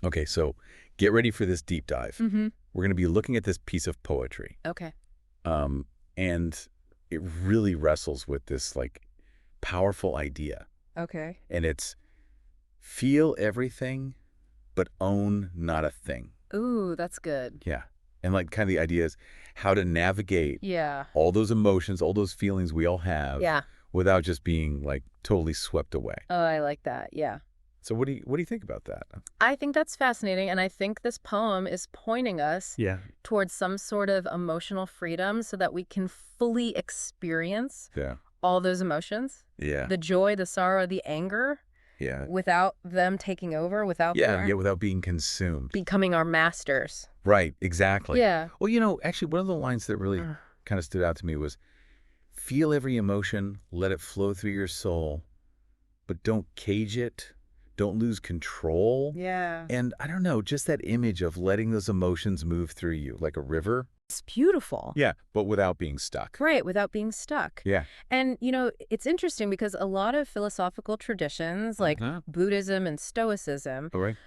Okay, so get ready for this deep dive. Mm-hmm. We're going to be looking at this piece of poetry. Okay. And it really wrestles with this, like, powerful idea. Okay. And it's feel everything, but own not a thing. Ooh, that's good. Yeah. And, like, kind of the idea is how to navigate Yeah. all those emotions, all those feelings we all have Yeah. without just being, like, totally swept away. Oh, I like that. Yeah. So what do you think about that? I think that's fascinating, and I think this poem is pointing us Yeah. towards some sort of emotional freedom so that we can fully experience Yeah. all those emotions. Yeah. The joy, the sorrow, the anger, Yeah. without them taking over, without Yeah, without being consumed. becoming our masters. Right, exactly. Yeah. Well, actually, one of the lines that really kind of stood out to me was, feel every emotion, let it flow through your soul, but don't cage it, don't lose control. Yeah. And I don't know, just that image of letting those emotions move through you like a river. It's beautiful. Yeah, but without being stuck. Right, without being stuck. Yeah. And, it's interesting because a lot of philosophical traditions like Buddhism and Stoicism, All right.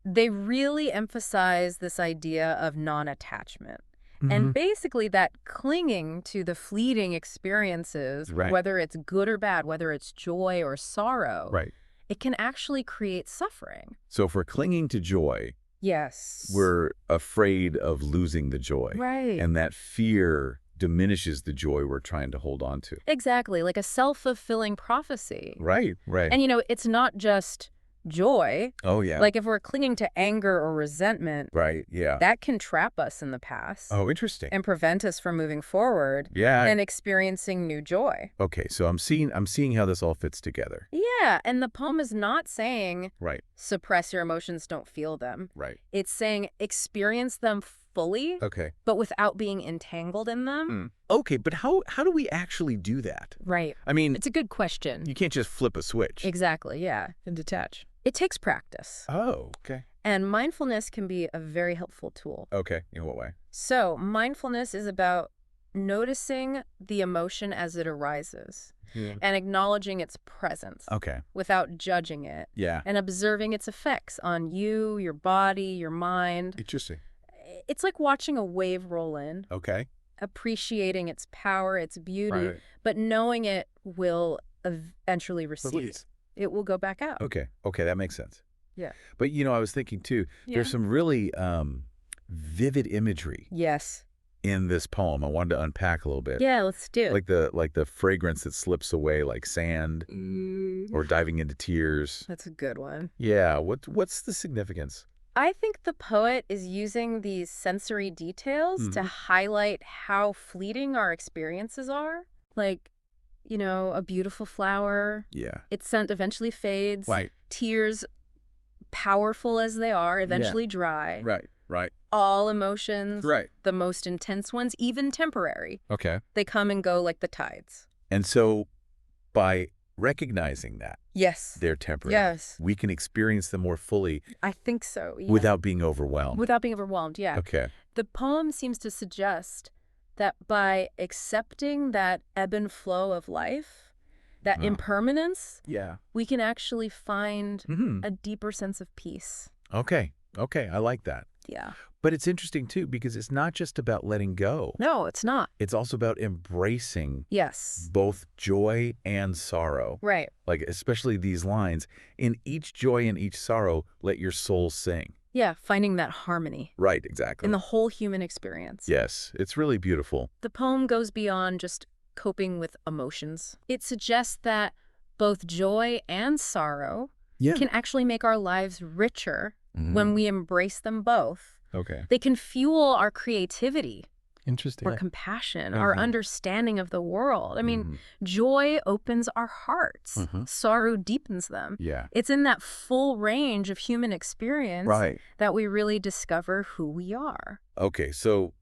they really emphasize this idea of non-attachment. And basically that clinging to the fleeting experiences, Right. whether it's good or bad, whether it's joy or sorrow, Right. it can actually create suffering. So if we're clinging to joy, Yes. we're afraid of losing the joy. Right. And that fear diminishes the joy we're trying to hold on to. Exactly, like a self-fulfilling prophecy. Right, right. And, it's not just joy. Oh, yeah. Like if we're clinging to anger or resentment, Right, yeah. that can trap us in the past Oh, interesting. and prevent us from moving forward Yeah. and experiencing new joy. Okay, so I'm seeing how this all fits together. Yeah, and the poem is not saying Right, suppress your emotions, don't feel them. right. It's saying experience them fully, Okay. but without being entangled in them. Okay, but how do we actually do that? Right. I mean, It's a good question. you can't just flip a switch. Exactly, yeah. And detach. It takes practice. Oh, okay. And mindfulness can be a very helpful tool. Okay, in what way? So mindfulness is about noticing the emotion as it arises Yeah. and acknowledging its presence Okay. without judging it Yeah. and observing its effects on you, your body, your mind. Interesting. It's like watching a wave roll in, Okay. appreciating its power, its beauty, Right. but knowing it will eventually recede. Release. It will go back out. Okay. Okay, that makes sense. Yeah. But I was thinking too, there's some really vivid imagery Yes. in this poem. I wanted to unpack a little bit. Yeah, let's do it. Like the fragrance that slips away like sand or diving into tears. That's a good one. Yeah, what's the significance? I think the poet is using these sensory details to highlight how fleeting our experiences are. Like, a beautiful flower, Yeah. its scent eventually fades. Right. Tears, powerful as they are, eventually dry. Right. Right. All emotions, Right. the most intense ones, even temporary, Okay. they come and go like the tides. And so by recognizing that Yes. they're temporary, Yes. we can experience them more fully I think so. Yeah. without being overwhelmed. Without being overwhelmed, yeah. Okay. The poem seems to suggest that by accepting that ebb and flow of life, that impermanence, Yeah. we can actually find Mm-hmm. a deeper sense of peace. Okay. Okay. I like that. Yeah. But it's interesting too, because it's not just about letting go. No, it's not. It's also about embracing Yes. both joy and sorrow. Right. Like, especially these lines, in each joy and each sorrow, let your soul sing. Yeah, finding that harmony Right, exactly. in the whole human experience. Yes, it's really beautiful. The poem goes beyond just coping with emotions. It suggests that both joy and sorrow Yeah. can actually make our lives richer when we embrace them both. Okay. They can fuel our creativity, Interesting. our compassion, our understanding of the world. I mean, joy opens our hearts. Sorrow deepens them. Yeah. It's in that full range of human experience Right. that we really discover who we are. Okay, so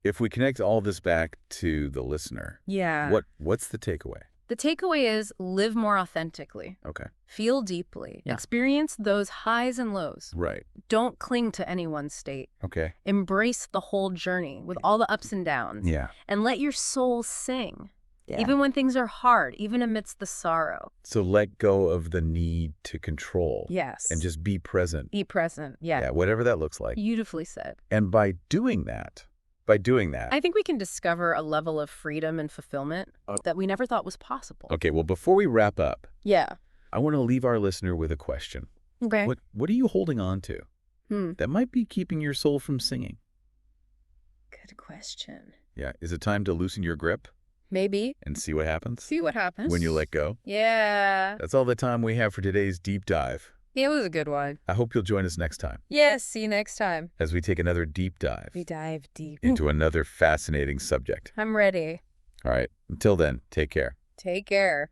if we connect all this back to the listener, Yeah. what's the takeaway? The takeaway is live more authentically. Okay. Feel deeply. Yeah. Experience those highs and lows. Right. Don't cling to any one state. Okay. Embrace the whole journey with all the ups and downs. Yeah. And let your soul sing. Yeah. Even when things are hard, even amidst the sorrow. So let go of the need to control. Yes. And just be present. Be present, yeah. Yeah, whatever that looks like. Beautifully said. And by doing that, I think we can discover a level of freedom and fulfillment that we never thought was possible. Okay, well, before we wrap up, yeah, I want to leave our listener with a question. Okay. What are you holding on to that might be keeping your soul from singing? Good question. Yeah, is it time to loosen your grip? Maybe. And see what happens? See what happens. When you let go? Yeah. That's all the time we have for today's deep dive. It was a good one. I hope you'll join us next time. Yes, see you next time. As we take another deep dive. We dive deep. Into another fascinating subject. I'm ready. All right. Until then, take care. Take care.